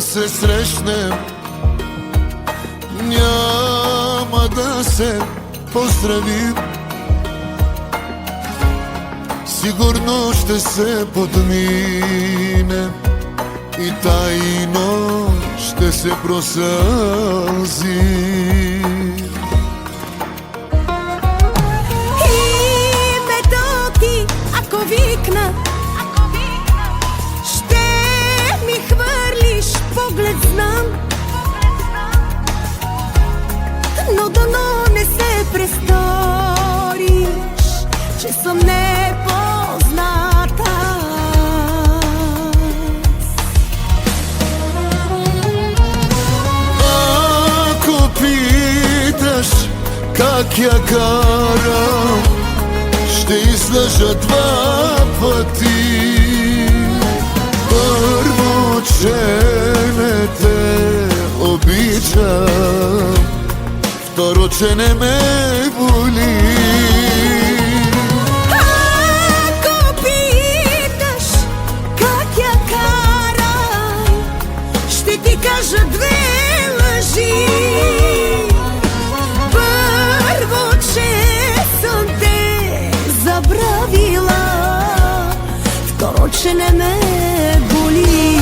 някога се срещнем, няма да се поздравим. Сигурно ще се подминем и тайно ще се просълзим. Името ти, ако викна, ще ми хвърлиш поглед, знам. Но дано не се престориш, че съм непозната. Ако питаш как я карам, ще излъжа два пъти. Първо, че не те обичам, второ, че не ме боли. Ако питаш как я карам, ще ти кажа две лъжи. Първо, че съм те забравила, второ, че не ме боли.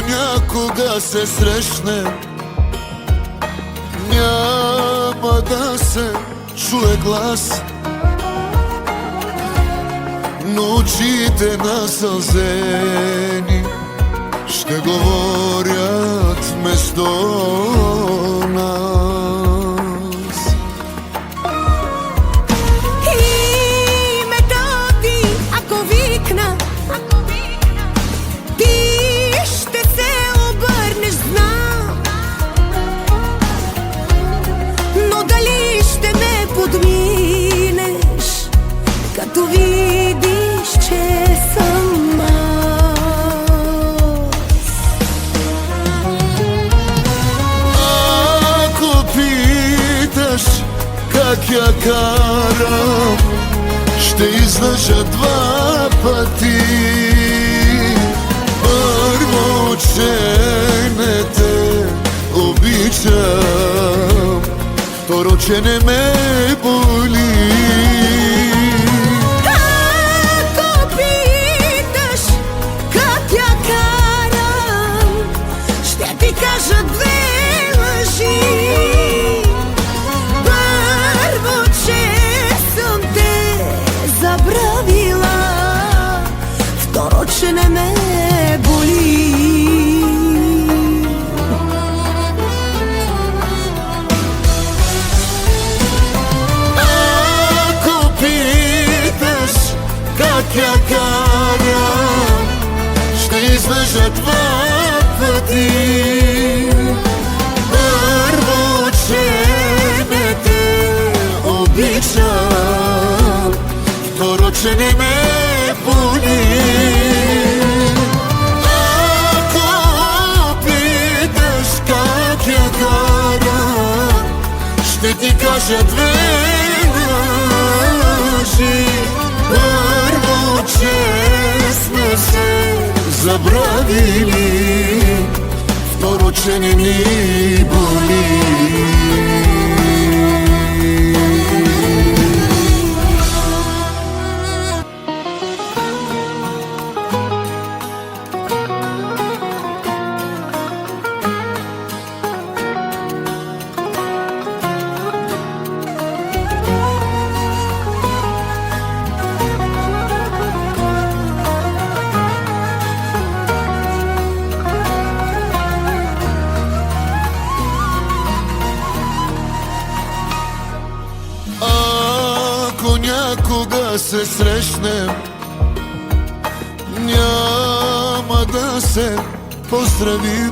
Някога се срещнем, няма да се чуе глас, но очите насълзени ще говорят вместо нас. Името ти, ако викна, подминеш, като видиш, че съм аз. Ако питаш как я карам, ще излъжа два пъти. Първо, че не те обичам, второ, че не ме боли. Ако питаш как я карам, ще ти кажа две лъжи. Първо, че съм те забравила, второ, че не ме боли. Как я карам, ще излъжа два пъти. Първо, че не те обичам, второ, че не ме боли. Ако питаш как я карам, ще ти кажа две лъжи. Първо, че сме се забравили, второ, че не ни боли. Някога се срещнем, няма да се поздравим.